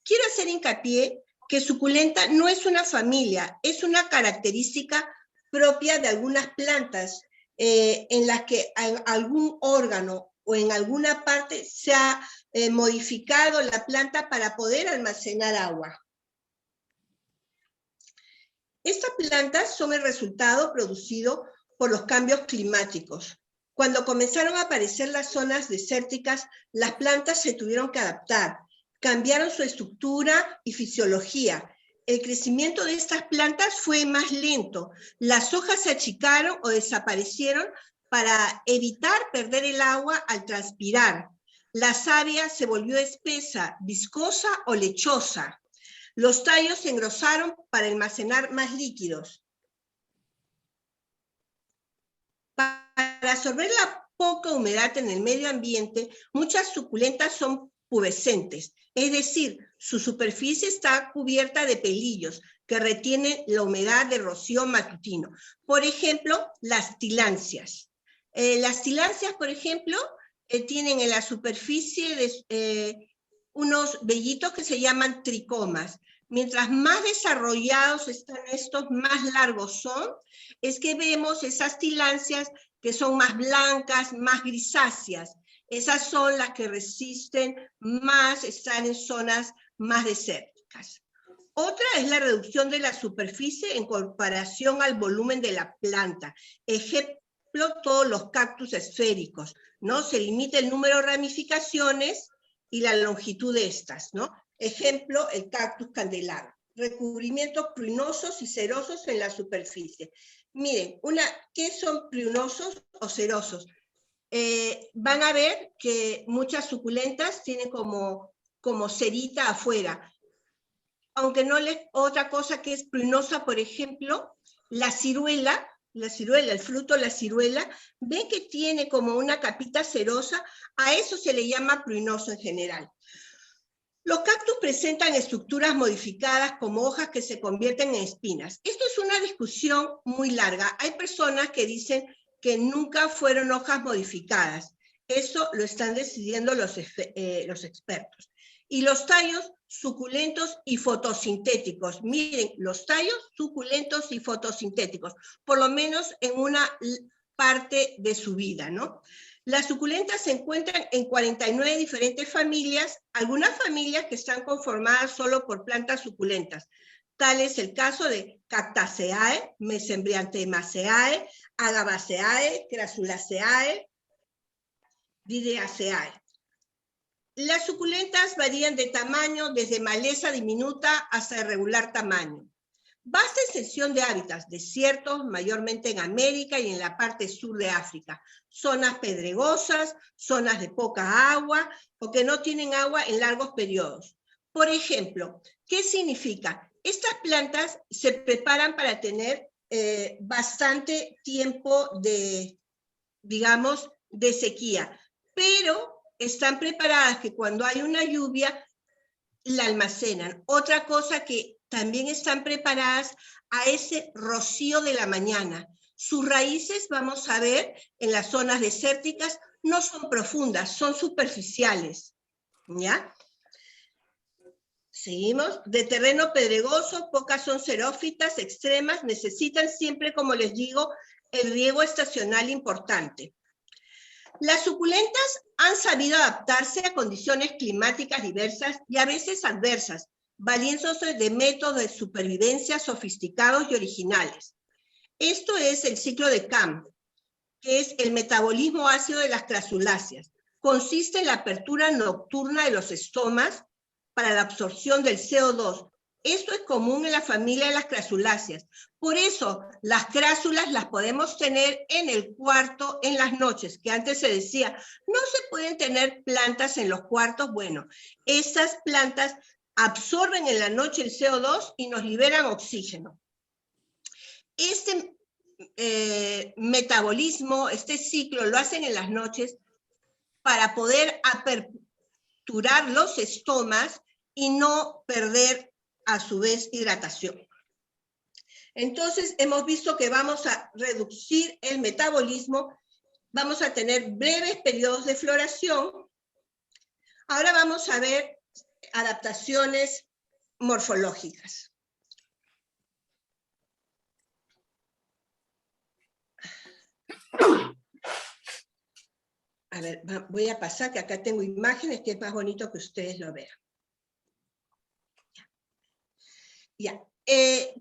Quiero hacer hincapié que suculenta no es una familia, es una característica propia de algunas plantas en las que en algún órgano o en alguna parte se ha modificado la planta para poder almacenar agua. Estas plantas son el resultado producido por los cambios climáticos. Cuando comenzaron a aparecer las zonas desérticas, las plantas se tuvieron que adaptar, cambiaron su estructura y fisiología. El crecimiento de estas plantas fue más lento. Las hojas se achicaron o desaparecieron para evitar perder el agua al transpirar. La savia se volvió espesa, viscosa o lechosa. Los tallos se engrosaron para almacenar más líquidos. Para absorber la poca humedad en el medio ambiente, muchas suculentas son pubescentes, es decir, su superficie está cubierta de pelillos que retienen la humedad del rocío matutino. Por ejemplo, las tilancias. Las tilancias, por ejemplo, tienen en la superficie unos vellitos que se llaman tricomas. Mientras más desarrollados están estos, más largos son. Es que vemos esas tilancias que son más blancas, más grisáceas. Esas son las que resisten más, están en zonas más desérticas. Otra es la reducción de la superficie en comparación al volumen de la planta. Ejemplo, todos los cactus esféricos, ¿no? Se limita el número de ramificaciones y la longitud de estas, ¿no? Ejemplo, el cactus candelabro. Recubrimientos pruinosos y cerosos en la superficie. Miren, ¿qué son pruinosos o cerosos? Van a ver que muchas suculentas tienen como cerita afuera. Aunque no otra cosa que es pruinosa, por ejemplo, la ciruela, el fruto, la ciruela, ven que tiene como una capita cerosa, a eso se le llama pruinoso en general. Los cactus presentan estructuras modificadas como hojas que se convierten en espinas. Esto es una discusión muy larga. Hay personas que dicen que nunca fueron hojas modificadas. Eso lo están decidiendo los expertos. Y los tallos suculentos y fotosintéticos. Miren, los tallos suculentos y fotosintéticos, por lo menos en una parte de su vida, ¿no? Las suculentas se encuentran en 49 diferentes familias, algunas familias que están conformadas solo por plantas suculentas. Tal es el caso de Cactaceae, Mesembryanthemaceae, Agabaceae, Crassulaceae, Vireaceae. Las suculentas varían de tamaño desde maleza diminuta hasta irregular tamaño. Vasta extensión de hábitats, desiertos, mayormente en América y en la parte sur de África. Zonas pedregosas, zonas de poca agua o que no tienen agua en largos periodos. Por ejemplo, ¿qué significa? Estas plantas se preparan para tener bastante tiempo de, digamos, de sequía, pero están preparadas que cuando hay una lluvia la almacenan. Otra cosa que también están preparadas a ese rocío de la mañana. Sus raíces, vamos a ver, en las zonas desérticas no son profundas, son superficiales, ¿ya? Seguimos. De terreno pedregoso, pocas son xerófitas extremas, necesitan siempre, como les digo, el riego estacional importante. Las suculentas han sabido adaptarse a condiciones climáticas diversas y a veces adversas, valiéndose de métodos de supervivencia sofisticados y originales. Esto es el ciclo de Camp, que es el metabolismo ácido de las crasuláceas. Consiste en la apertura nocturna de los estomas para la absorción del CO2. Esto es común en la familia de las crasuláceas. Por eso, las crásulas las podemos tener en el cuarto en las noches, que antes se decía, no se pueden tener plantas en los cuartos. Bueno, estas plantas absorben en la noche el CO2 y nos liberan oxígeno. Este metabolismo, este ciclo, lo hacen en las noches para poder aperturar los estomas y no perder a su vez hidratación. Entonces hemos visto que vamos a reducir el metabolismo, vamos a tener breves periodos de floración. Ahora vamos a ver adaptaciones morfológicas. A ver, voy a pasar, que acá tengo imágenes, que es más bonito que ustedes lo vean. Ya.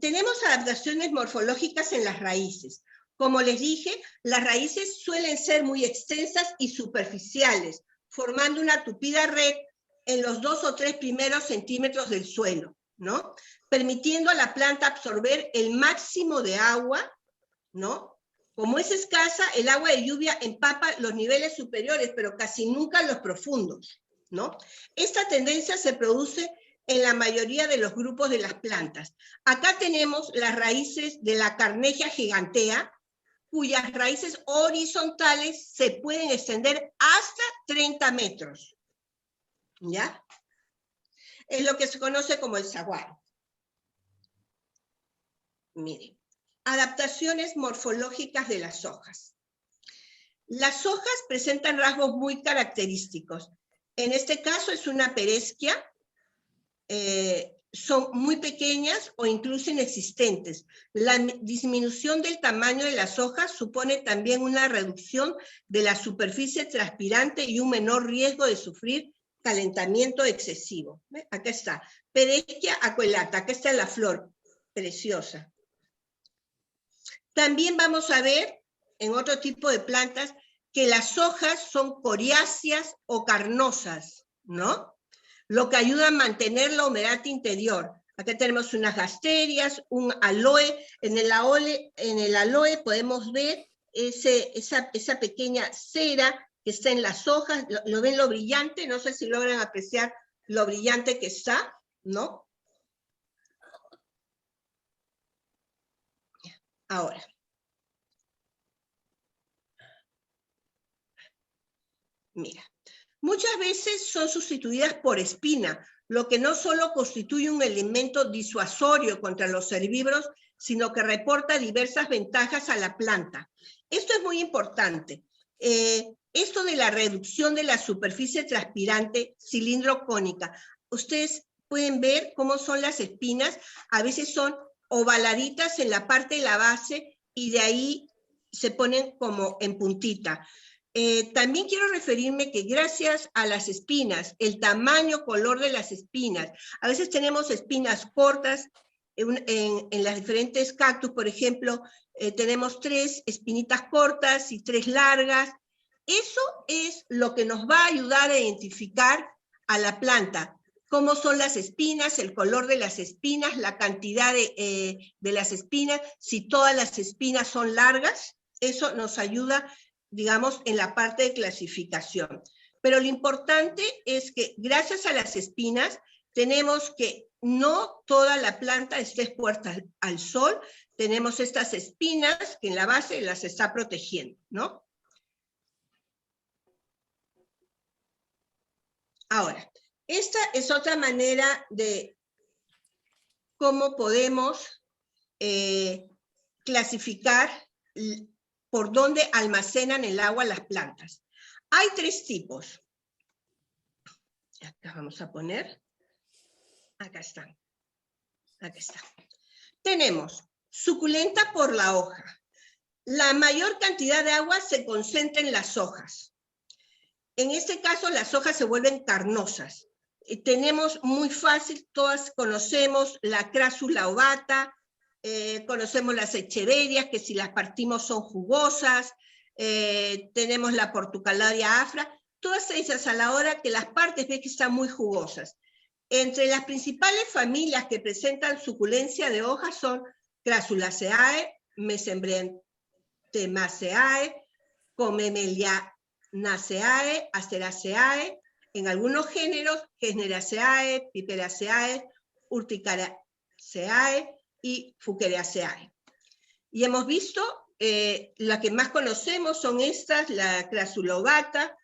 Tenemos adaptaciones morfológicas en las raíces. Como les dije, las raíces suelen ser muy extensas y superficiales, formando una tupida red en los 2 o 3 primeros centímetros del suelo, ¿no? Permitiendo a la planta absorber el máximo de agua, ¿no? Como es escasa, el agua de lluvia empapa los niveles superiores, pero casi nunca los profundos, ¿no? Esta tendencia se produce en la mayoría de los grupos de las plantas. Acá tenemos las raíces de la Carnegia gigantea, cuyas raíces horizontales se pueden extender hasta 30 metros, ¿ya? Es lo que se conoce como el saguaro. Miren, adaptaciones morfológicas de las hojas. Las hojas presentan rasgos muy característicos. En este caso es una peresquia, son muy pequeñas o incluso inexistentes. La disminución del tamaño de las hojas supone también una reducción de la superficie transpirante y un menor riesgo de sufrir calentamiento excesivo. ¿Ve? Acá está, Peresquia aquelata, acá está la flor, preciosa. También vamos a ver en otro tipo de plantas que las hojas son coriáceas o carnosas, ¿no? Lo que ayuda a mantener la humedad interior. Acá tenemos unas gasterias, un aloe. En el aloe podemos ver esa pequeña cera que está en las hojas. ¿Lo ven lo brillante? No sé si logran apreciar lo brillante que está, ¿no? Ahora. Mira. Muchas veces son sustituidas por espina, lo que no solo constituye un elemento disuasorio contra los herbívoros, sino que reporta diversas ventajas a la planta. Esto es muy importante. Esto de la reducción de la superficie transpirante cilindro-cónica. Ustedes pueden ver cómo son las espinas, a veces son ovaladitas en la parte de la base y de ahí se ponen como en puntita. También quiero referirme que gracias a las espinas, el tamaño, color de las espinas, a veces tenemos espinas cortas en las diferentes cactus, por ejemplo, tenemos 3 espinitas cortas y 3 largas. Eso es lo que nos va a ayudar a identificar a la planta, cómo son las espinas, el color de las espinas, la cantidad de las espinas, si todas las espinas son largas, eso nos ayuda, digamos, en la parte de clasificación. Pero lo importante es que gracias a las espinas tenemos que no toda la planta esté expuesta al sol, tenemos estas espinas que en la base las está protegiendo, ¿no? Ahora, esta es otra manera de cómo podemos clasificar por dónde almacenan el agua las plantas. Hay 3 tipos. Acá vamos a poner. Acá están. Acá está. Tenemos suculenta por la hoja. La mayor cantidad de agua se concentra en las hojas. En este caso, las hojas se vuelven carnosas. Tenemos muy fácil, todas conocemos la Crassula ovata, conocemos las echeverias, que si las partimos son jugosas, tenemos la Portucalaria afra, todas ellas a la hora que las partes ves que están muy jugosas. Entre las principales familias que presentan suculencia de hojas son Crassulaceae, Mesembryanthemaceae, Comemelianaceae, Asteraceae, en algunos géneros, Gesneraceae, Piperaceae, Urticaraceae y Fucheraceae. Y hemos visto, las que más conocemos son estas, la Crassula ovata,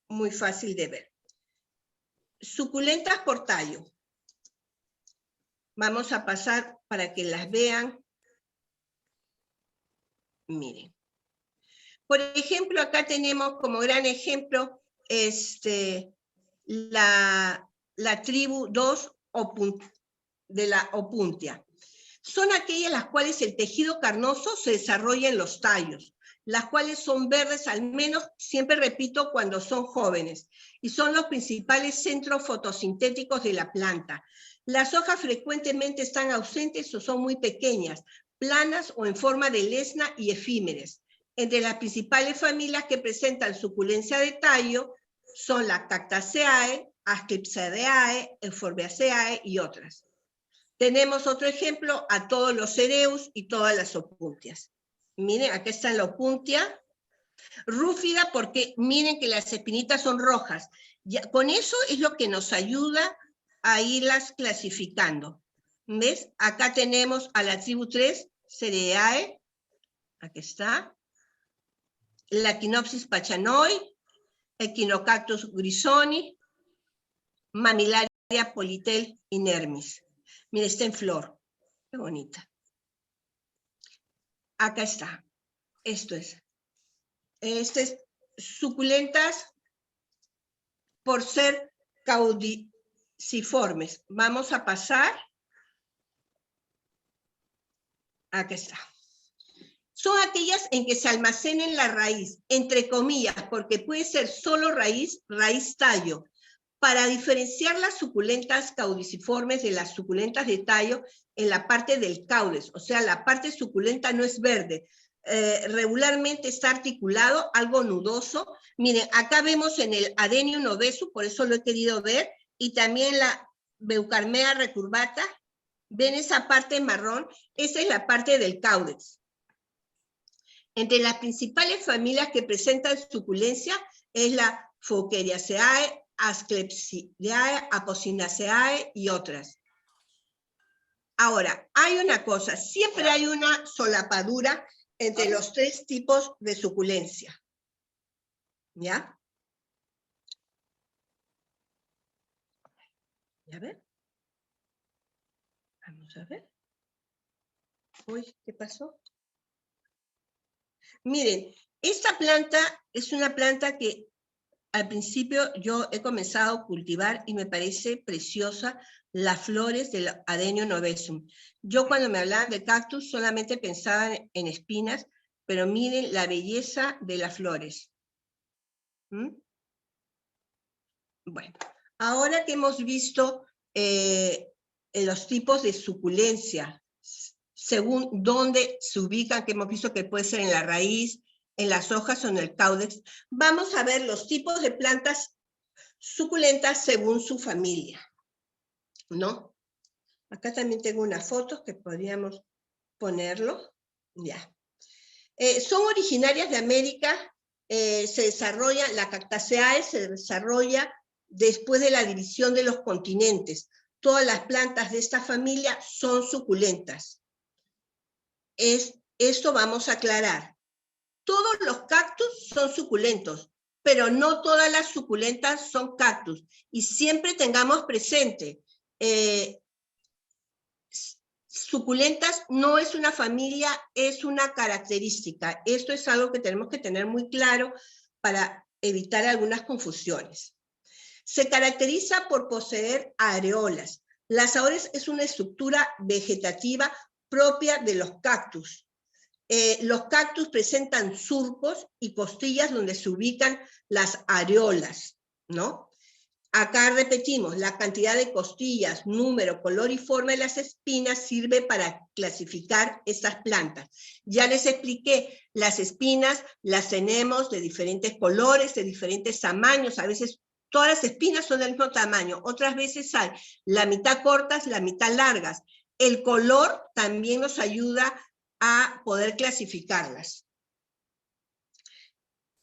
muy fácil de ver. Suculentas por tallo. Vamos a pasar para que las vean. Miren. Por ejemplo, acá tenemos como gran ejemplo la la tribu 2 de la Opuntia. Son aquellas las cuales el tejido carnoso se desarrolla en los tallos, las cuales son verdes al menos, siempre repito, cuando son jóvenes, y son los principales centros fotosintéticos de la planta. Las hojas frecuentemente están ausentes o son muy pequeñas, planas o en forma de lesna y efímeras. Entre las principales familias que presentan suculencia de tallo son la Cactaceae, Asclepsiadae, Euphorbiaceae y otras. Tenemos otro ejemplo a todos los cereus y todas las opuntias. Miren, aquí está la opuntia rúfida, porque miren que las espinitas son rojas. Ya, con eso es lo que nos ayuda a irlas clasificando. ¿Ves? Acá tenemos a la tribu 3, Cereae, aquí está, la Echinopsis pachanoi, Echinocactus grisoni, Mamillaria politel inermis. Mira, está en flor. Qué bonita. Acá está. Esto es suculentas por ser caudiciformes. Vamos a pasar. Acá está. Son aquellas en que se almacena en la raíz, entre comillas, porque puede ser solo raíz, tallo. Para diferenciar las suculentas caudiciformes de las suculentas de tallo en la parte del caudex, o sea, la parte suculenta no es verde, regularmente está articulado, algo nudoso. Miren, acá vemos en el Adenium obesum, por eso lo he querido ver, y también la Beucarmea recurvata. ¿Ven esa parte marrón? Esa es la parte del caudex. Entre las principales familias que presentan suculencia es la Phoqueriaceae, Asclepsiadae, Apocynaceae y otras. Ahora, hay una cosa, siempre hay una solapadura entre los tres tipos de suculencia. ¿Ya? ¿Ya ven? Vamos a ver. Uy, ¿qué pasó? Miren, esta planta es una planta que al principio yo he comenzado a cultivar y me parece preciosa las flores del Adenium obesum. Yo cuando me hablaban de cactus solamente pensaba en espinas, pero miren la belleza de las flores. ¿Mm? Bueno, ahora que hemos visto los tipos de suculencia, según dónde se ubican, que hemos visto que puede ser en la raíz, en las hojas o en el caudex, vamos a ver los tipos de plantas suculentas según su familia, ¿no? Acá también tengo unas fotos que podríamos ponerlo, ya. Son originarias de América, se desarrolla, la Cactaceae se desarrolla después de la división de los continentes. Todas las plantas de esta familia son suculentas. Esto vamos a aclarar. Todos los cactus son suculentos, pero no todas las suculentas son cactus. Y siempre tengamos presente, suculentas no es una familia, es una característica. Esto es algo que tenemos que tener muy claro para evitar algunas confusiones. Se caracteriza por poseer areolas. Las areolas es una estructura vegetativa propia de los cactus. Los cactus presentan surcos y costillas donde se ubican las areolas, ¿no? Acá repetimos, la cantidad de costillas, número, color y forma de las espinas sirve para clasificar estas plantas. Ya les expliqué, las espinas las tenemos de diferentes colores, de diferentes tamaños, a veces todas las espinas son del mismo tamaño, otras veces hay la mitad cortas, la mitad largas. El color también nos ayuda a poder clasificarlas.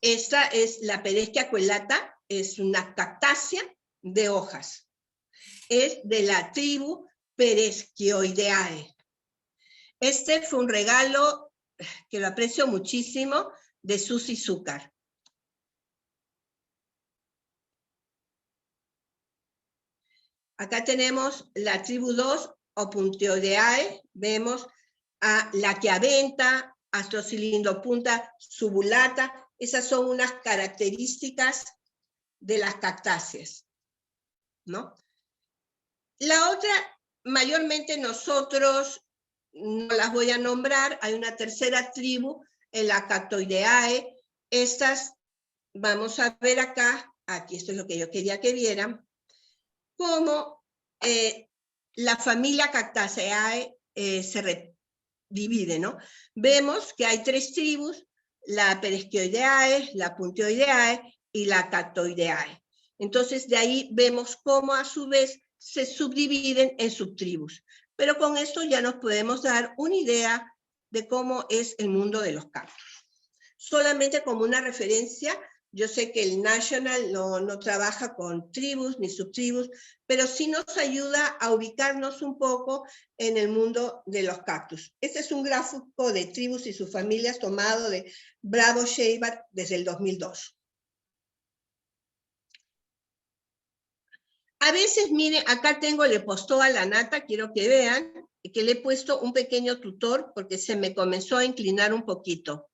Esta es la Peresquia aquelata, es una cactácea de hojas. Es de la tribu Peresquioideae. Este fue un regalo que lo aprecio muchísimo de Susi Zúcar. Acá tenemos la tribu 2, Opuntioideae, vemos a la Quiaventa, Astrocilindopunta subulata, esas son unas características de las cactáceas, ¿no? La otra, mayormente nosotros no las voy a nombrar, hay una tercera tribu, en la Cactoideae. Estas, vamos a ver acá, aquí esto es lo que yo quería que vieran, cómo la familia Cactaceae se divide, ¿no? Vemos que hay tres tribus, la Peresquioideae, la Puntioideae y la Cactoideae. Entonces, de ahí vemos cómo a su vez se subdividen en subtribus. Pero con esto ya nos podemos dar una idea de cómo es el mundo de los cactus. Solamente como una referencia, yo sé que el National no trabaja con tribus ni subtribus, pero sí nos ayuda a ubicarnos un poco en el mundo de los cactus. Este es un gráfico de tribus y sus familias tomado de Bravo Sheibar desde el 2002. A veces, miren, acá tengo, le postó a la nata, quiero que vean, que le he puesto un pequeño tutor porque se me comenzó a inclinar un poquito.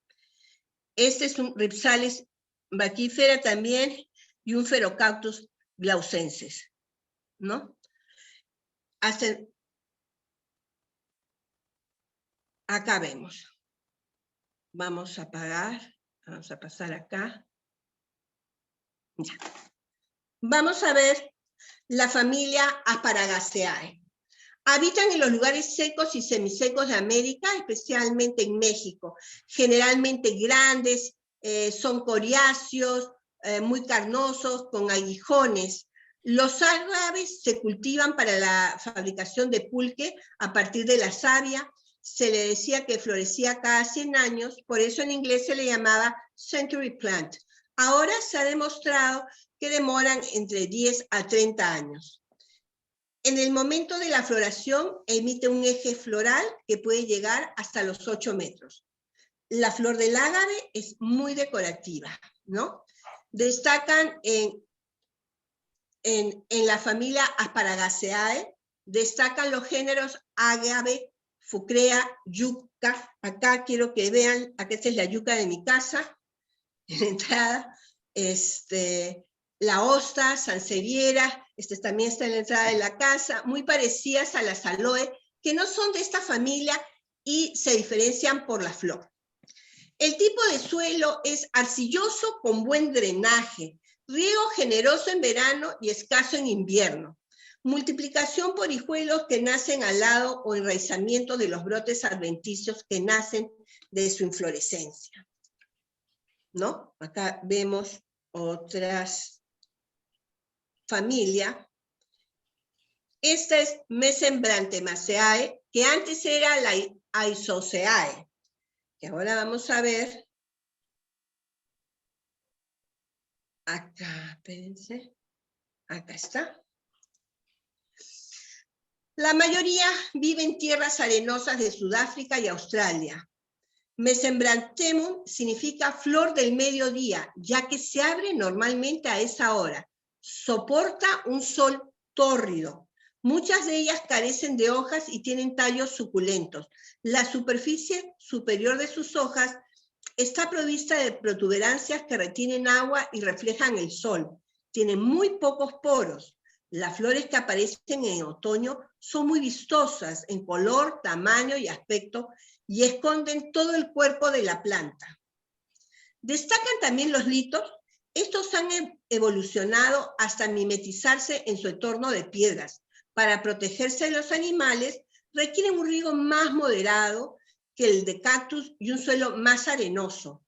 Este es un Rhipsalis vaquífera también y un Pherocactus glaucensis, ¿no? Acá vemos. Vamos a apagar, vamos a pasar acá. Ya. Vamos a ver la familia Asparagaceae. Habitan en los lugares secos y semisecos de América, especialmente en México. Generalmente grandes, son coriáceos, muy carnosos, con aguijones. Los agaves se cultivan para la fabricación de pulque a partir de la savia. Se le decía que florecía cada 100 años, por eso en inglés se le llamaba century plant. Ahora se ha demostrado que demoran entre 10 a 30 años. En el momento de la floración emite un eje floral que puede llegar hasta los 8 metros. La flor del ágave es muy decorativa, ¿no? Destacan en la familia Asparagaceae, destacan los géneros ágave, fucrea, yuca. Acá quiero que vean, acá esta es la yuca de mi casa, en la entrada, la hosta, sansevieria, también está en la entrada de la casa, muy parecidas a las aloe, que no son de esta familia y se diferencian por la flor. El tipo de suelo es arcilloso con buen drenaje, riego generoso en verano y escaso en invierno. Multiplicación por hijuelos que nacen al lado o enraizamiento de los brotes adventicios que nacen de su inflorescencia, ¿no? Acá vemos otras familias. Esta es Mesembrantemaceae, que antes era la Aizoceae, que ahora vamos a ver. Acá, espérense. Acá está. La mayoría vive en tierras arenosas de Sudáfrica y Australia. Mesembrantemum significa flor del mediodía, ya que se abre normalmente a esa hora. Soporta un sol tórrido. Muchas de ellas carecen de hojas y tienen tallos suculentos. La superficie superior de sus hojas está provista de protuberancias que retienen agua y reflejan el sol. Tienen muy pocos poros. Las flores que aparecen en otoño son muy vistosas en color, tamaño y aspecto y esconden todo el cuerpo de la planta. Destacan también los litos. Estos han evolucionado hasta mimetizarse en su entorno de piedras. Para protegerse de los animales, requieren un riego más moderado que el de cactus y un suelo más arenoso.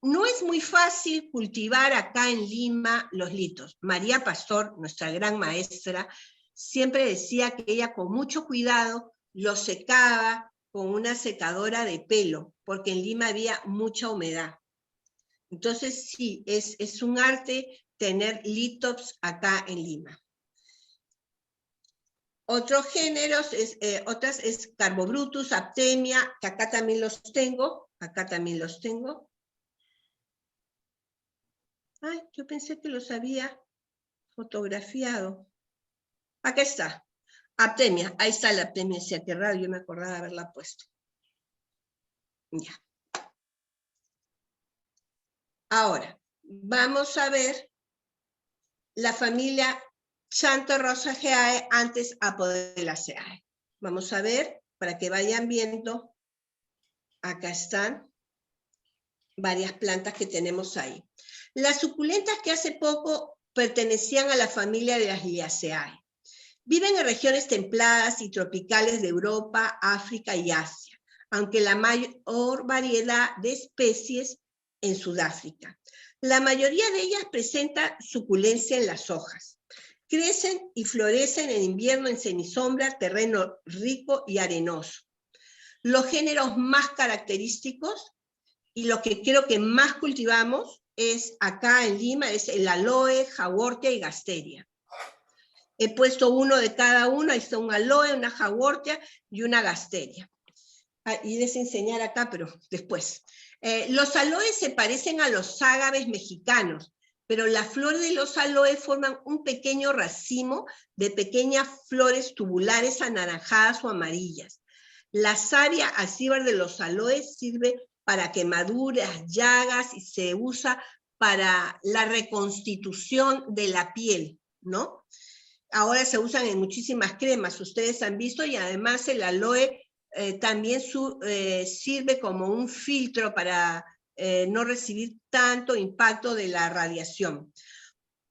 No es muy fácil cultivar acá en Lima los litos. María Pastor, nuestra gran maestra, siempre decía que ella con mucho cuidado los secaba con una secadora de pelo, porque en Lima había mucha humedad. Entonces sí, es un arte tener litos acá en Lima. Otros géneros, otras es Carbobrutus, Aptemia, que acá también los tengo. Ay, yo pensé que los había fotografiado. Acá está. Aptemia, ahí está la Aptemia, se ha raro, yo me acordaba de haberla puesto. Ya. Ahora, vamos a ver la familia Santa Rosaceae, antes Apodelaceae. Vamos a ver, para que vayan viendo, acá están varias plantas que tenemos ahí. Las suculentas que hace poco pertenecían a la familia de las Liliaceae. Viven en regiones templadas y tropicales de Europa, África y Asia, aunque la mayor variedad de especies en Sudáfrica. La mayoría de ellas presenta suculencia en las hojas. Crecen y florecen en invierno en semisombra, terreno rico y arenoso. Los géneros más característicos y lo que creo que más cultivamos es acá en Lima, es el aloe, jawortia y gasteria. He puesto uno de cada uno, ahí está un aloe, una jawortia y una gasteria. Y les enseñar acá, pero después. Los aloes se parecen a los ágaves mexicanos, pero las flores de los aloes forman un pequeño racimo de pequeñas flores tubulares anaranjadas o amarillas. La savia acíbar de los aloes sirve para quemaduras, llagas, y se usa para la reconstitución de la piel, ¿no? Ahora se usan en muchísimas cremas, ustedes han visto, y además el aloe también sirve como un filtro para no recibir tanto impacto de la radiación.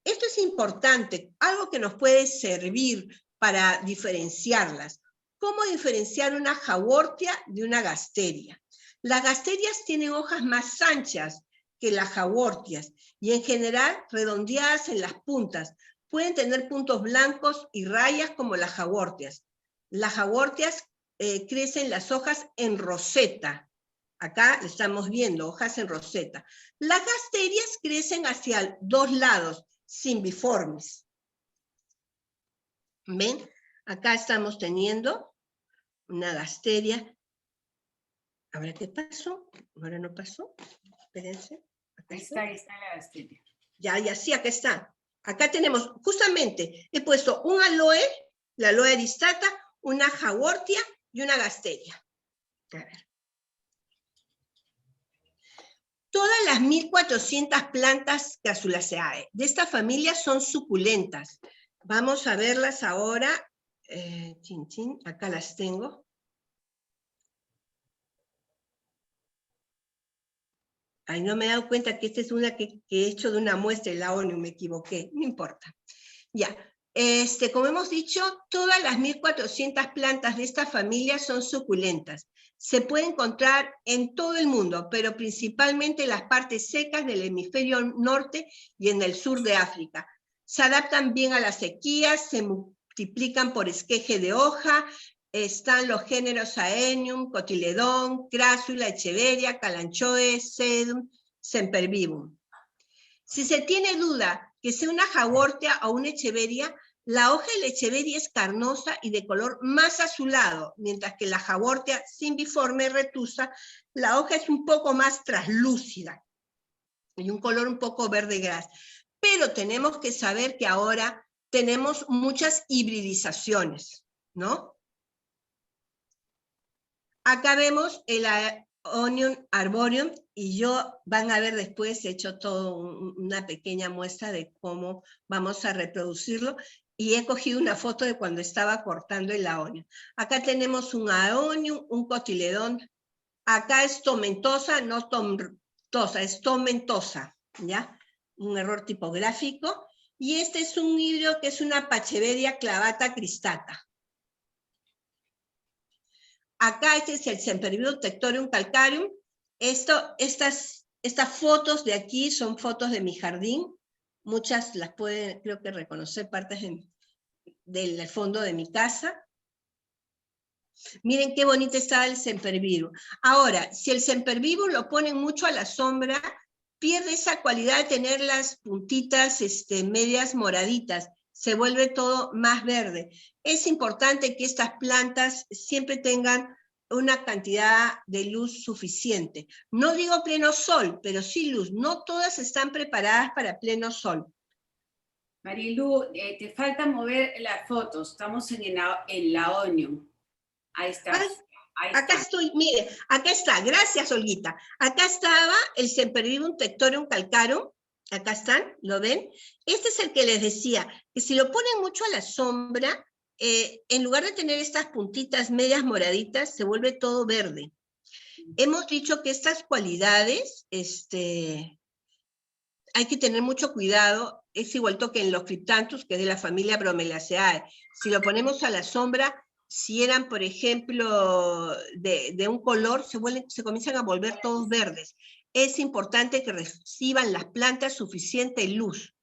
Esto es importante, algo que nos puede servir para diferenciarlas. ¿Cómo diferenciar una jawortia de una gasteria? Las gasterias tienen hojas más anchas que las jawortias y en general redondeadas en las puntas. Pueden tener puntos blancos y rayas como las jawortias. Las jawortias crecen las hojas en roseta. Acá estamos viendo hojas en roseta. Las gasterias crecen hacia dos lados, cimbiformes. ¿Ven? Acá estamos teniendo una gasteria. ¿Ahora qué pasó? ¿Ahora no pasó? Espérense. Ahí está la gasteria. Ya, sí, acá está. Acá tenemos, justamente, he puesto un aloe, la aloe aristata, una jawortia y una gasteria. A ver. Todas las 1400 plantas Crassulaceae de esta familia son suculentas. Vamos a verlas ahora. Acá las tengo. Ay, no me he dado cuenta que esta es una que he hecho de una muestra de la ONU, me equivoqué, no importa. Ya, como hemos dicho, todas las 1400 plantas de esta familia son suculentas. Se puede encontrar en todo el mundo, pero principalmente en las partes secas del hemisferio norte y en el sur de África. Se adaptan bien a las sequías, se multiplican por esqueje de hoja. Están los géneros Aenium, Cotiledón, Crassula, Echeveria, Kalanchoe, Sedum, Sempervivum. Si se tiene duda que sea una jawortia o una echeveria, la hoja de la echeveria es carnosa y de color más azulado, mientras que la jawortia cimbiforme retusa, la hoja es un poco más translúcida y un color un poco verde gras. Pero tenemos que saber que ahora tenemos muchas hibridizaciones, ¿no? Acá vemos el Onion arboreum, y yo van a ver después, he hecho todo una pequeña muestra de cómo vamos a reproducirlo, y he cogido una foto de cuando estaba cortando el aonium. Acá tenemos un aonium, un cotiledón, acá es tomentosa, no tomtosa, es tomentosa, ¿ya? Un error tipográfico, y este es un híbrido que es una Pacheveria clavata cristata. Acá este es el Sempervivum tectorium calcareum. Estas fotos de aquí son fotos de mi jardín. Muchas las pueden, creo que reconocer, partes del fondo de mi casa. Miren qué bonito está el Sempervivum. Ahora, si el Sempervivum lo ponen mucho a la sombra, pierde esa cualidad de tener las puntitas medias moraditas. Se vuelve todo más verde. Es importante que estas plantas siempre tengan una cantidad de luz suficiente. No digo pleno sol, pero sí luz. No todas están preparadas para pleno sol. Marilu, te falta mover las fotos. Estamos en la ONU. Ahí está. Acá estoy, mire, acá está. Gracias, Olguita. Acá estaba el Sempervivum tectorium calcareum, Acá están, ¿lo ven? Este es el que les decía, que si lo ponen mucho a la sombra, en lugar de tener estas puntitas medias moraditas, se vuelve todo verde. Hemos dicho que estas cualidades, hay que tener mucho cuidado, es igual que en los Cryptanthus, que es de la familia Bromelaceae. Si lo ponemos a la sombra, si eran, por ejemplo, de un color, se comienzan a volver todos verdes. Es importante que reciban las plantas suficiente luz.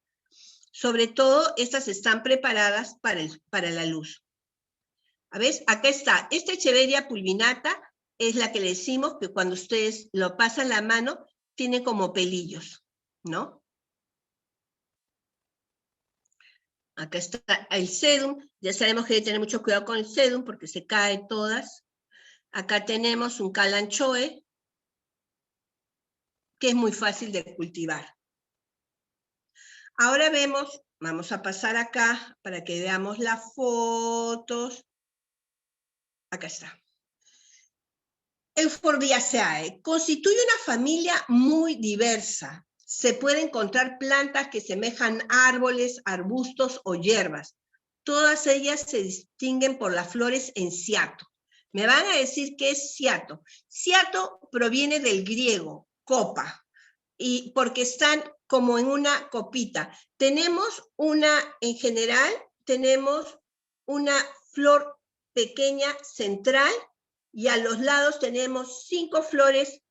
Sobre todo, estas están preparadas para la luz. ¿A ver? Acá está. Esta Echeveria pulvinata es la que le decimos que cuando ustedes lo pasan la mano, tiene como pelillos, ¿no? Acá está el sedum, ya sabemos que hay que tener mucho cuidado con el sedum porque se cae todas. Acá tenemos un calanchoe, que es muy fácil de cultivar. Ahora vamos a pasar acá para que veamos las fotos. Acá está. Euphorbiaceae constituye una familia muy diversa. Se pueden encontrar plantas que semejan árboles, arbustos o hierbas. Todas ellas se distinguen por las flores en ciato. Me van a decir qué es ciato. Ciato proviene del griego, copa, y porque están como en una copita. En general, tenemos una flor pequeña central y a los lados tenemos 5 flores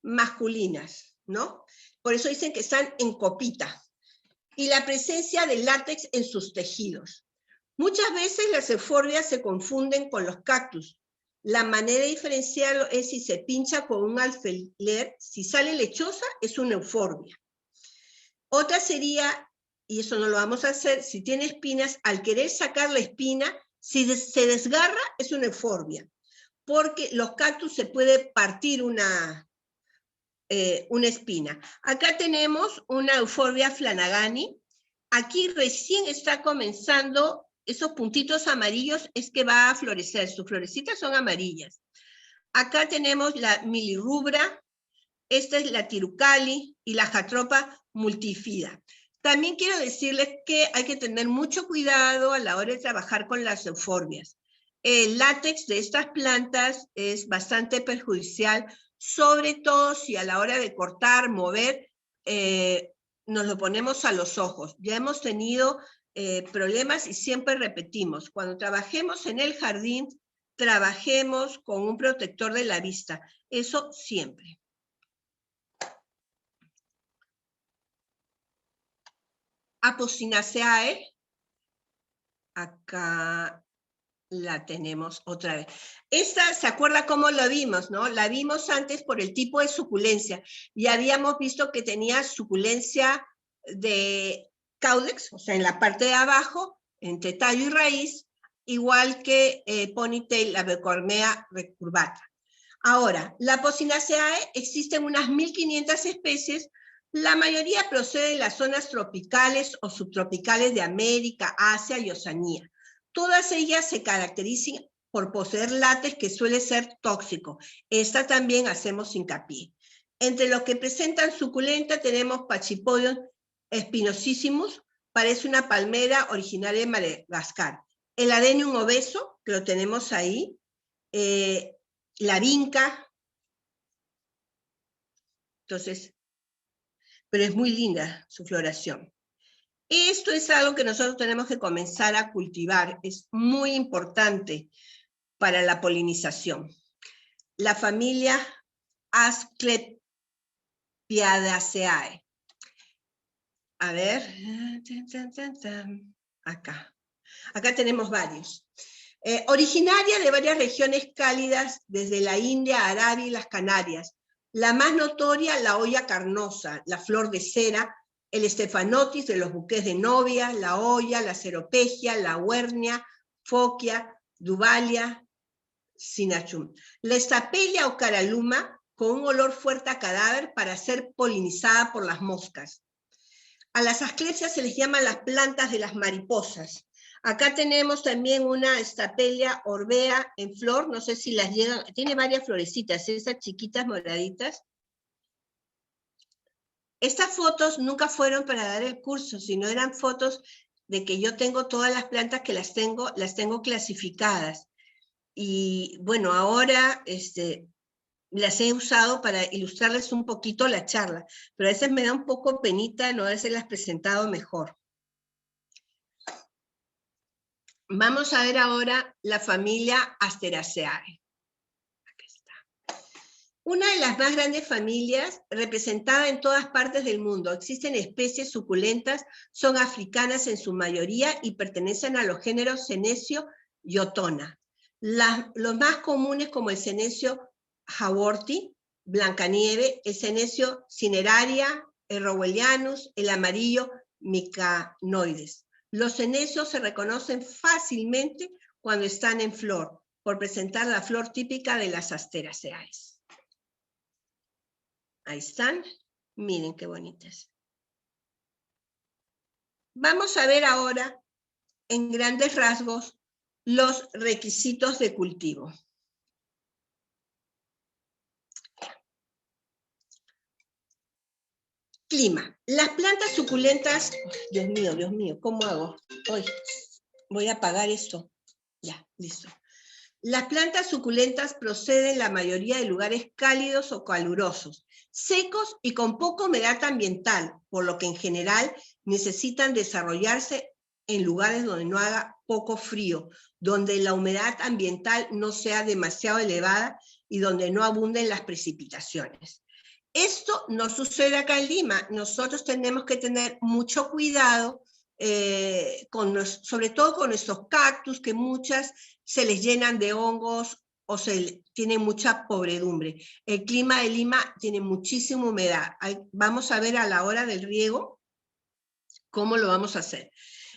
masculinas, ¿no? Por eso dicen que están en copita. Y la presencia de látex en sus tejidos. Muchas veces las euforbias se confunden con los cactus. La manera de diferenciarlo es si se pincha con un alfiler, si sale lechosa, es una euforbia. Otra sería, y eso no lo vamos a hacer, si tiene espinas, al querer sacar la espina, si se desgarra, es una euforbia. Porque los cactus se puede partir una espina. Acá tenemos una Euphorbia flanagani. Aquí recién está comenzando, esos puntitos amarillos es que va a florecer, sus florecitas son amarillas. Acá tenemos la milirrubra, esta es la tirucali y la Jatropha multifida. También quiero decirles que hay que tener mucho cuidado a la hora de trabajar con las euforbias. El látex de estas plantas es bastante perjudicial, sobre todo si a la hora de cortar, mover, nos lo ponemos a los ojos. Ya hemos tenido problemas y siempre repetimos, cuando trabajemos en el jardín, trabajemos con un protector de la vista. Eso siempre. Apocynaceae, acá la tenemos otra vez. Esta, ¿se acuerda cómo la vimos, no? La vimos antes por el tipo de suculencia. Y habíamos visto que tenía suculencia de caudex, o sea, en la parte de abajo, entre tallo y raíz, igual que ponytail, la Becormea recurvata. Ahora, la Apocynaceae, existen unas 1500 especies. La mayoría procede de las zonas tropicales o subtropicales de América, Asia y Oceanía. Todas ellas se caracterizan por poseer látex que suele ser tóxico. Esta también hacemos hincapié. Entre los que presentan suculenta tenemos Pachypodium spinosissimus, parece una palmera originaria de Madagascar. El Adenium obeso, que lo tenemos ahí, la vinca. Entonces, pero es muy linda su floración. Esto es algo que nosotros tenemos que comenzar a cultivar, es muy importante para la polinización. La familia Asclepiadaceae. A ver, acá tenemos varios. Originaria de varias regiones cálidas, desde la India, Arabia y las Canarias. La más notoria, la olla carnosa, la flor de cera, el Stephanotis de los buques de novia, la olla, la ceropegia, la huernia, foquia, duvalia, cinachum. La estapelia o caraluma, con un olor fuerte a cadáver para ser polinizada por las moscas. A las asclepias se les llama las plantas de las mariposas. Acá tenemos también una Stapelia orbea en flor, no sé si las llegan, tiene varias florecitas, esas chiquitas moraditas. Estas fotos nunca fueron para dar el curso, sino eran fotos de que yo tengo todas las plantas que las tengo clasificadas. Y bueno, ahora las he usado para ilustrarles un poquito la charla, pero a veces me da un poco penita no haberlas presentado mejor. Vamos a ver ahora la familia Asteraceae. Aquí está. Una de las más grandes familias, representada en todas partes del mundo. Existen especies suculentas, son africanas en su mayoría y pertenecen a los géneros Senecio y Otona. Los más comunes como el Senecio haworthi, Blancanieve, el Senecio cineraria, el Rowellianus, el amarillo Micanoides. Los senecios se reconocen fácilmente cuando están en flor, por presentar la flor típica de las Asteraceae. Ahí están. Miren qué bonitas. Vamos a ver ahora, en grandes rasgos, los requisitos de cultivo. Clima. Las plantas suculentas, Dios mío, ¿cómo hago? Hoy voy a apagar esto. Ya, listo. Las plantas suculentas proceden la mayoría de lugares cálidos o calurosos, secos y con poca humedad ambiental, por lo que en general necesitan desarrollarse en lugares donde no haga poco frío, donde la humedad ambiental no sea demasiado elevada y donde no abunden las precipitaciones. Esto no sucede acá en Lima. Nosotros tenemos que tener mucho cuidado, sobre todo con estos cactus, que muchas se les llenan de hongos o tienen mucha podredumbre. El clima de Lima tiene muchísima humedad. Vamos a ver a la hora del riego cómo lo vamos a hacer.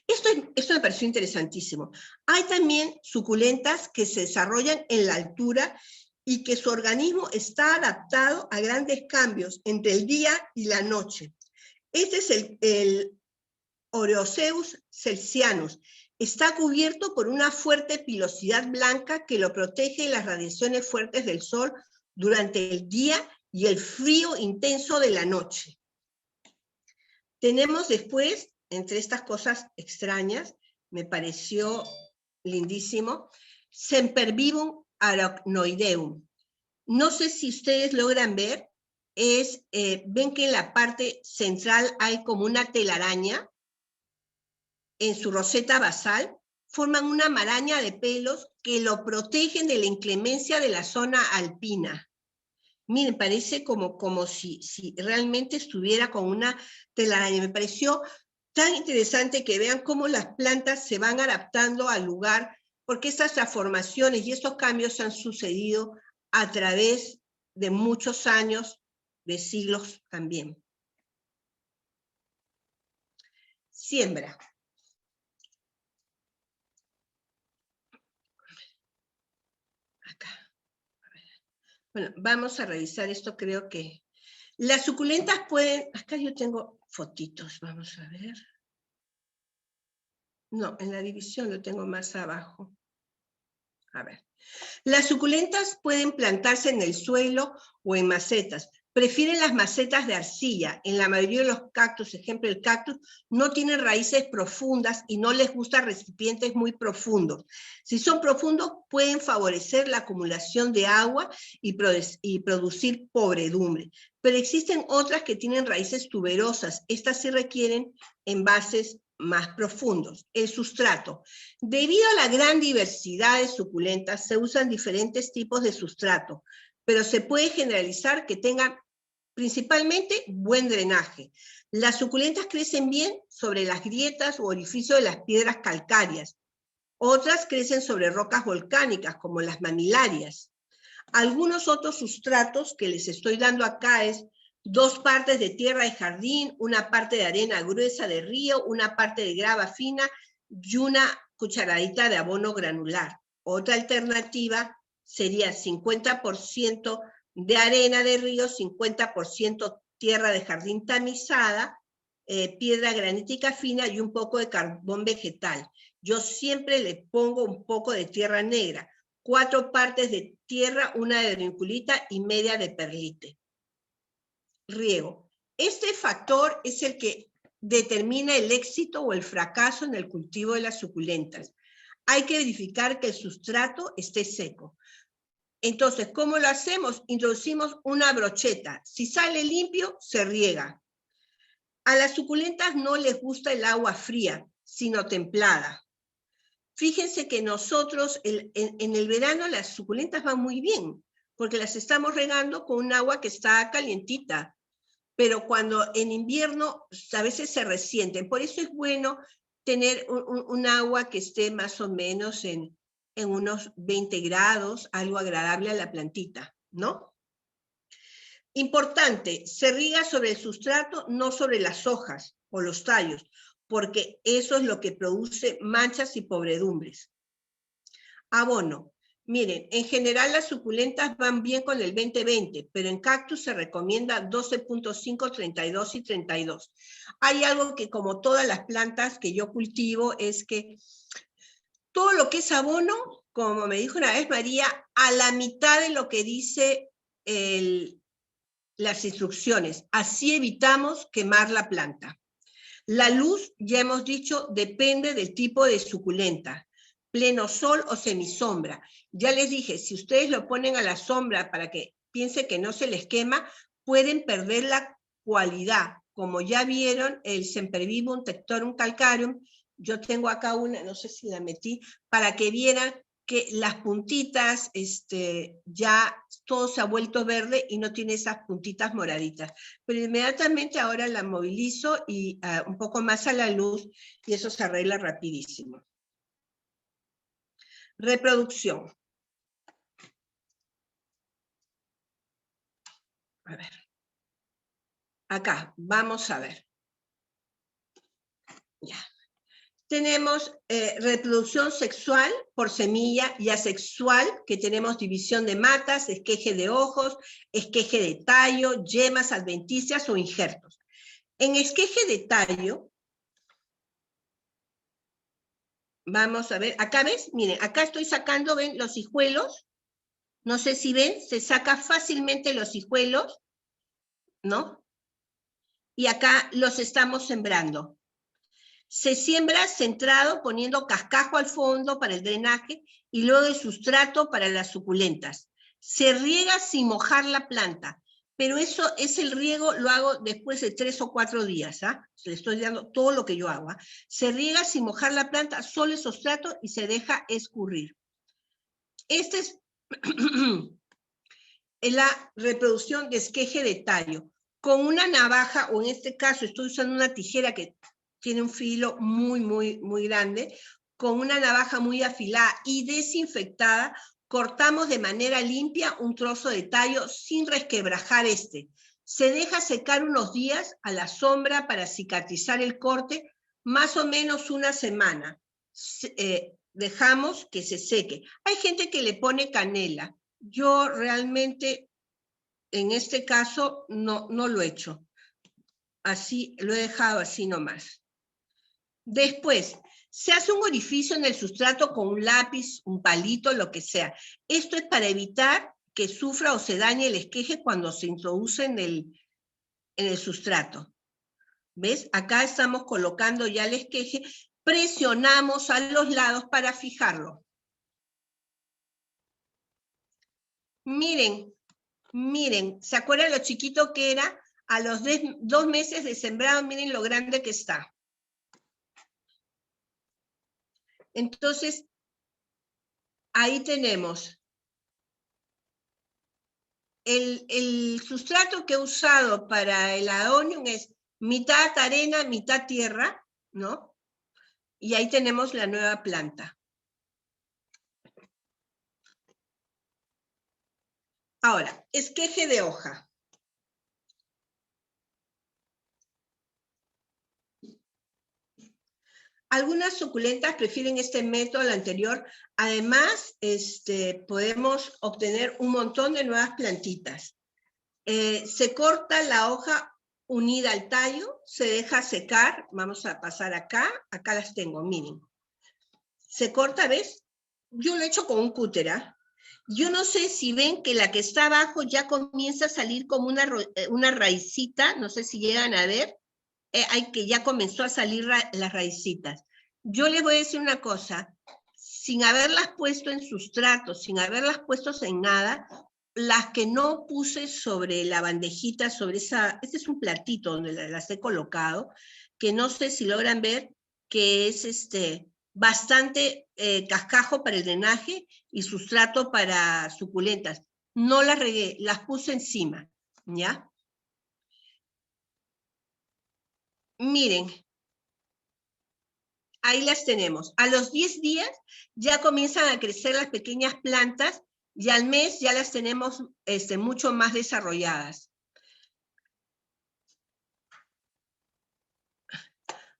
Esto me pareció interesantísimo. Hay también suculentas que se desarrollan en la altura y que su organismo está adaptado a grandes cambios entre el día y la noche. Este es el Oreoceus celsianus. Está cubierto por una fuerte pilosidad blanca que lo protege de las radiaciones fuertes del sol durante el día y el frío intenso de la noche. Tenemos después, entre estas cosas extrañas, me pareció lindísimo, Sempervivum arachnoideum. No sé si ustedes logran ver, ven que en la parte central hay como una telaraña, en su roseta basal, forman una maraña de pelos que lo protegen de la inclemencia de la zona alpina. Miren, parece como si realmente estuviera con una telaraña. Me pareció tan interesante que vean cómo las plantas se van adaptando al lugar, porque estas transformaciones y estos cambios han sucedido a través de muchos años, de siglos también. Siembra. Acá. Bueno, vamos a revisar esto, creo que... Las suculentas pueden... Acá yo tengo fotitos, vamos a ver. No, en la división lo tengo más abajo. A ver. Las suculentas pueden plantarse en el suelo o en macetas. Prefieren las macetas de arcilla. En la mayoría de los cactus, ejemplo el cactus, no tienen raíces profundas y no les gustan recipientes muy profundos. Si son profundos, pueden favorecer la acumulación de agua y producir podredumbre. Pero existen otras que tienen raíces tuberosas. Estas sí requieren envases más profundos. El sustrato. Debido a la gran diversidad de suculentas, se usan diferentes tipos de sustrato, pero se puede generalizar que tengan principalmente buen drenaje. Las suculentas crecen bien sobre las grietas u orificios de las piedras calcáreas. Otras crecen sobre rocas volcánicas, como las mamilarias. Algunos otros sustratos que les estoy dando acá es 2 partes de tierra de jardín, una parte de arena gruesa de río, una parte de grava fina y una cucharadita de abono granular. Otra alternativa sería 50% de arena de río, 50% tierra de jardín tamizada, piedra granítica fina y un poco de carbón vegetal. Yo siempre le pongo un poco de tierra negra, 4 partes de tierra, una de vermiculita y media de perlite. Riego. Este factor es el que determina el éxito o el fracaso en el cultivo de las suculentas. Hay que verificar que el sustrato esté seco. Entonces, ¿cómo lo hacemos? Introducimos una brocheta. Si sale limpio, se riega. A las suculentas no les gusta el agua fría, sino templada. Fíjense que nosotros en el verano las suculentas van muy bien, porque las estamos regando con un agua que está calientita, pero cuando en invierno a veces se resienten. Por eso es bueno tener un agua que esté más o menos en unos 20 grados, algo agradable a la plantita, ¿no? Importante, se riega sobre el sustrato, no sobre las hojas o los tallos, porque eso es lo que produce manchas y podredumbres. Abono. Miren, en general las suculentas van bien con el 20-20, pero en cactus se recomienda 12.5, 32 y 32. Hay algo que, como todas las plantas que yo cultivo, es que todo lo que es abono, como me dijo una vez María, a la mitad de lo que dice las instrucciones. Así evitamos quemar la planta. La luz, ya hemos dicho, depende del tipo de suculenta. Pleno sol o semisombra. Ya les dije, si ustedes lo ponen a la sombra para que piense que no se les quema, pueden perder la cualidad. Como ya vieron, el Sempervivum Tectorum Calcareum, yo tengo acá una, no sé si la metí, para que vieran que las puntitas, ya todo se ha vuelto verde y no tiene esas puntitas moraditas. Pero inmediatamente ahora la movilizo y un poco más a la luz y eso se arregla rapidísimo. Reproducción. A ver. Acá, vamos a ver. Ya. Tenemos reproducción sexual por semilla y asexual, que tenemos división de matas, esqueje de ojos, esqueje de tallo, yemas adventicias o injertos. En esqueje de tallo, vamos a ver, acá ves, miren, acá estoy sacando, ven, los hijuelos, no sé si ven, se saca fácilmente los hijuelos, ¿no? Y acá los estamos sembrando. Se siembra centrado poniendo cascajo al fondo para el drenaje y luego el sustrato para las suculentas. Se riega sin mojar la planta, pero eso es el riego, lo hago después de 3 o 4 días, ¿ah? Le estoy dando todo lo que yo hago, ¿ah? Se riega sin mojar la planta, solo el sustrato y se deja escurrir. Este es la reproducción de esqueje de tallo. Con una navaja, o en este caso estoy usando una tijera que tiene un filo muy grande, con una navaja muy afilada y desinfectada, cortamos de manera limpia un trozo de tallo sin resquebrajar este. Se deja secar unos días a la sombra para cicatrizar el corte, más o menos una semana. Dejamos que se seque. Hay gente que le pone canela. Yo realmente, en este caso, no lo he hecho. Así, lo he dejado así nomás. Después, se hace un orificio en el sustrato con un lápiz, un palito, lo que sea. Esto es para evitar que sufra o se dañe el esqueje cuando se introduce en el sustrato. ¿Ves? Acá estamos colocando ya el esqueje, presionamos a los lados para fijarlo. Miren, ¿se acuerdan lo chiquito que era? A los 2 meses de sembrado, miren lo grande que está. Entonces, ahí tenemos el sustrato que he usado para el aonium es mitad arena, mitad tierra, ¿no? Y ahí tenemos la nueva planta. Ahora, esqueje de hoja. Algunas suculentas prefieren este método al anterior. Además, podemos obtener un montón de nuevas plantitas. Se corta la hoja unida al tallo, se deja secar. Vamos a pasar acá las tengo, miren. Se corta, ¿ves? Yo lo he hecho con un cúter, ¿ah? Yo no sé si ven que la que está abajo ya comienza a salir como una raicita, no sé si llegan a ver, hay que ya comenzó a salir las raicitas. Yo les voy a decir una cosa, sin haberlas puesto en sustrato, sin haberlas puesto en nada, las que no puse sobre la bandejita, sobre esa, este es un platito donde las he colocado, que no sé si logran ver, que es bastante cascajo para el drenaje y sustrato para suculentas. No las regué, las puse encima, ¿ya? Miren, ahí las tenemos. A los 10 días ya comienzan a crecer las pequeñas plantas y al mes ya las tenemos mucho más desarrolladas.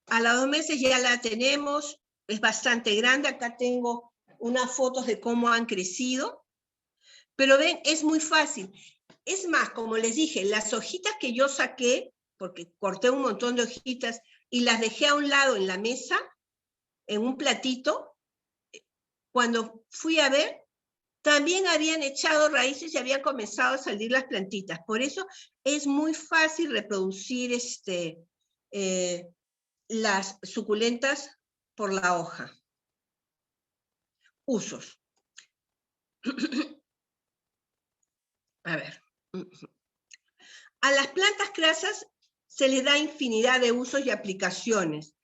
A los 2 meses ya la tenemos, es bastante grande. Acá tengo unas fotos de cómo han crecido. Pero ven, es muy fácil. Es más, como les dije, las hojitas que yo saqué, porque corté un montón de hojitas y las dejé a un lado en la mesa, en un platito, cuando fui a ver, también habían echado raíces y habían comenzado a salir las plantitas. Por eso es muy fácil reproducir las suculentas por la hoja. Usos. A ver. A las plantas grasas se les da infinidad de usos y aplicaciones.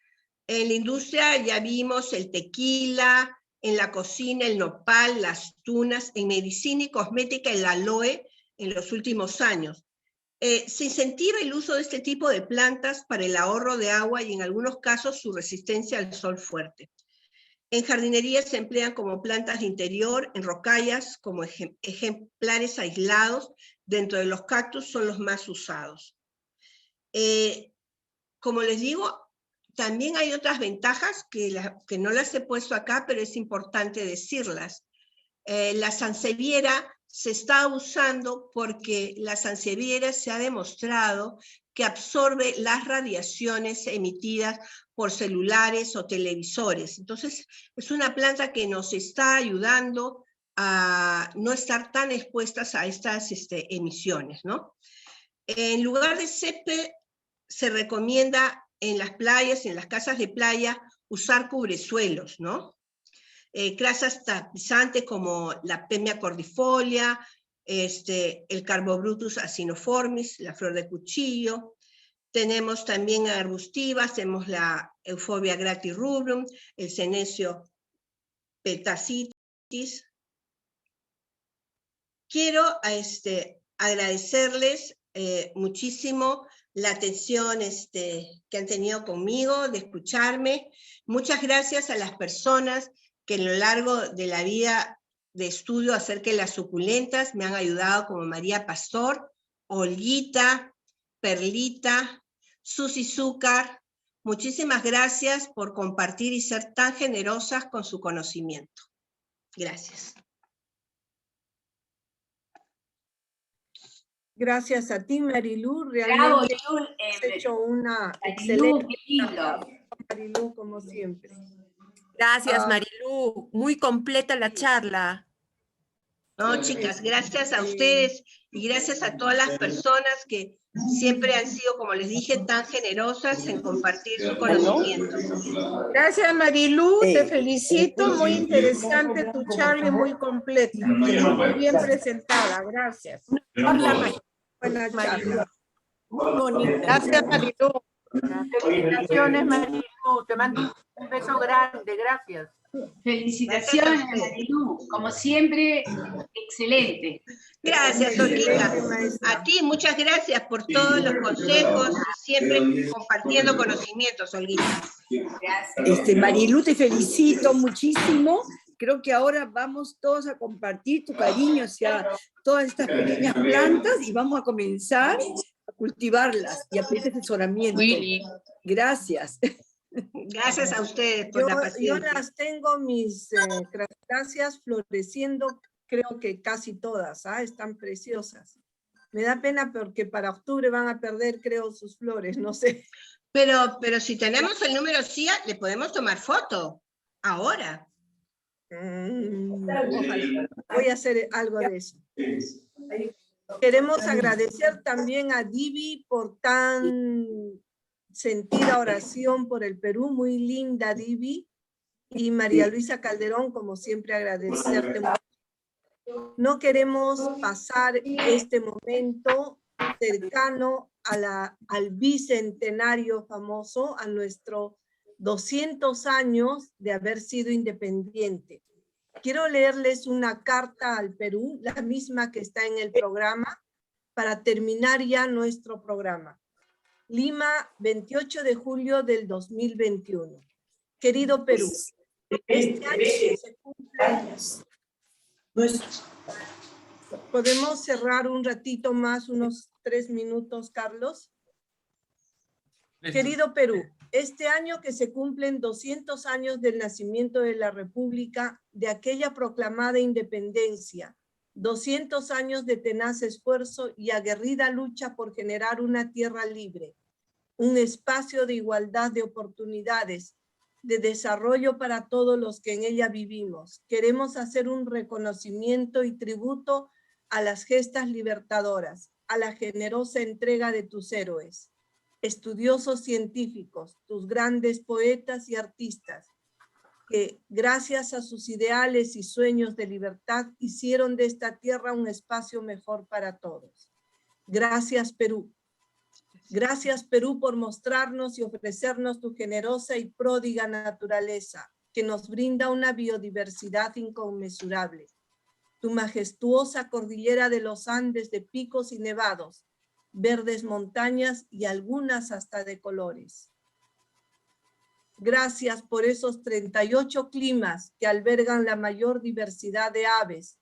En la industria ya vimos el tequila, en la cocina el nopal, las tunas, en medicina y cosmética el aloe en los últimos años. Se incentiva el uso de este tipo de plantas para el ahorro de agua y en algunos casos su resistencia al sol fuerte. En jardinería se emplean como plantas de interior, en rocallas como ejemplares aislados, dentro de los cactus son los más usados. Como les digo, también hay otras ventajas que no las he puesto acá, pero es importante decirlas. La sansevieria se está usando porque la sansevieria se ha demostrado que absorbe las radiaciones emitidas por celulares o televisores. Entonces, es una planta que nos está ayudando a no estar tan expuestas a estas emisiones, ¿no? En lugar de césped, se recomienda en las playas y en las casas de playa usar cubresuelos, ¿no? Grasas tapizantes como la Pemia cordifolia, el Carbobrutus aciniformis, la flor de cuchillo. Tenemos también arbustivas, tenemos la Euphorbia gratirubrum, el Senecio petacitis. Quiero agradecerles muchísimo la atención que han tenido conmigo, de escucharme. Muchas gracias a las personas que a lo largo de la vida de estudio acerca de las suculentas me han ayudado, como María Pastor, Olguita, Perlita, Susi Zúcar. Muchísimas gracias por compartir y ser tan generosas con su conocimiento. Gracias. Gracias a ti, Marilú. Realmente has hecho una excelente trabajo, Marilú, como siempre. Gracias, Marilú. Muy completa la charla. No, chicas, gracias a ustedes y gracias a todas las personas que siempre han sido, como les dije, tan generosas en compartir su conocimiento. Gracias, Marilú. Te felicito. Muy interesante tu charla y muy completa. Muy bien presentada. Gracias. Buena charla. Gracias, Marilú. Felicitaciones, Marilú. Te mando un beso grande. Gracias. Felicitaciones, Marilú. Como siempre, excelente. Gracias, Olguita. A ti, muchas gracias por todos los consejos y siempre compartiendo conocimientos, Olguita. Gracias. Marilú, te felicito muchísimo. Creo que ahora vamos todos a compartir tu cariño hacia todas estas pequeñas plantas y vamos a comenzar a cultivarlas y a pedir asesoramiento. Gracias. Gracias a ustedes por la paciencia. Yo las tengo mis crastáceas floreciendo, creo que casi todas, están preciosas. Me da pena porque para octubre van a perder, creo, sus flores, no sé. Pero si tenemos el número CIA, le podemos tomar foto ahora. Ojalá. Voy a hacer algo de eso. Queremos agradecer también a Divi por tan sentida oración por el Perú, muy linda Divi, y María Luisa Calderón, como siempre, agradecerte mucho. No queremos pasar este momento cercano al bicentenario famoso, a nuestro 200 años de haber sido independiente. Quiero leerles una carta al Perú, la misma que está en el programa, para terminar ya nuestro programa. Lima, 28 de julio del 2021. Querido Perú, este año que se cumple... ¿Podemos cerrar un ratito más, unos 3 minutos, Carlos? Querido Perú, este año que se cumplen 200 años del nacimiento de la República, de aquella proclamada independencia, 200 años de tenaz esfuerzo y aguerrida lucha por generar una tierra libre, un espacio de igualdad de oportunidades, de desarrollo para todos los que en ella vivimos. Queremos hacer un reconocimiento y tributo a las gestas libertadoras, a la generosa entrega de tus héroes, estudiosos científicos, tus grandes poetas y artistas, que gracias a sus ideales y sueños de libertad hicieron de esta tierra un espacio mejor para todos. Gracias, Perú. Gracias, Perú, por mostrarnos y ofrecernos tu generosa y pródiga naturaleza, que nos brinda una biodiversidad inconmensurable. Tu majestuosa cordillera de los Andes de picos y nevados, verdes montañas y algunas hasta de colores. Gracias por esos 38 climas que albergan la mayor diversidad de aves,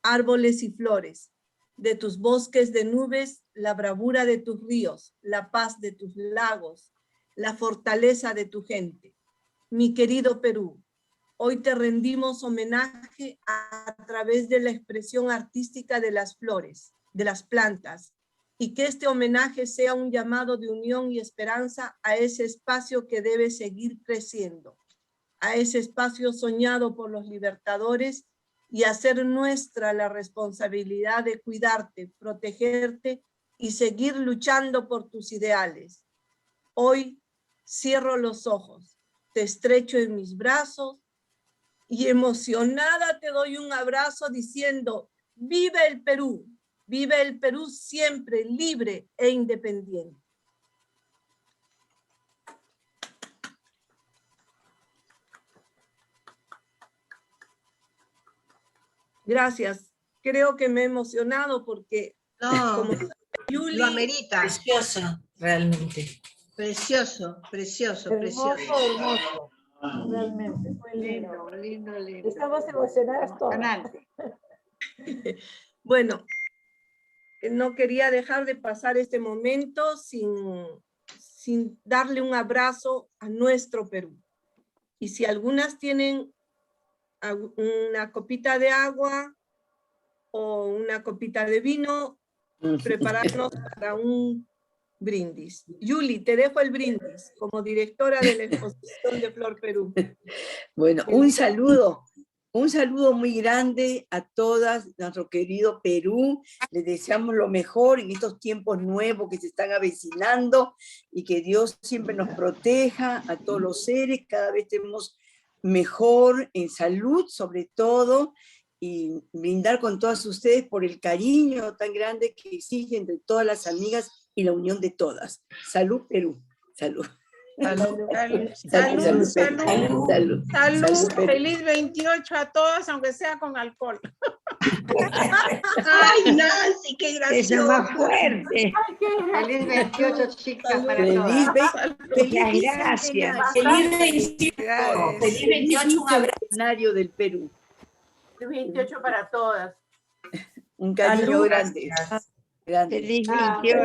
árboles y flores, de tus bosques de nubes, la bravura de tus ríos, la paz de tus lagos, la fortaleza de tu gente. Mi querido Perú, hoy te rendimos homenaje a través de la expresión artística de las flores, de las plantas, y que este homenaje sea un llamado de unión y esperanza a ese espacio que debe seguir creciendo, a ese espacio soñado por los libertadores, y hacer nuestra la responsabilidad de cuidarte, protegerte y seguir luchando por tus ideales. Hoy cierro los ojos, te estrecho en mis brazos y emocionada te doy un abrazo diciendo: ¡viva el Perú! ¡Viva el Perú siempre libre e independiente! Gracias. Creo que me he emocionado porque como Yuli, lo amerita. Precioso, realmente. Precioso, precioso, Hermoso, precioso. hermoso. Realmente, fue lindo. Lindo. Estamos emocionadas todas. bueno, no quería dejar de pasar este momento sin darle un abrazo a nuestro Perú. Y si algunas tienen una copita de agua o una copita de vino, prepararnos para un brindis. Yuli, te dejo el brindis como directora de la exposición de Flor Perú. Bueno, un saludo muy grande a todas, nuestro querido Perú. Les deseamos lo mejor en estos tiempos nuevos que se están avecinando y que Dios siempre nos proteja a todos los seres, cada vez tenemos mejor en salud sobre todo, y brindar con todas ustedes por el cariño tan grande que existe entre todas las amigas y la unión de todas. Salud, Perú. Salud. Salud. Feliz 28 a todas, aunque sea con alcohol. Ay, Nancy, qué gracioso. Eso más fuerte. Feliz 28, chicas, para Feliz todas. Feliz Gracias. Feliz 28, un abrazo. Bicentenario del Perú. Feliz 28 para todas. Un cariño grande. Feliz 28.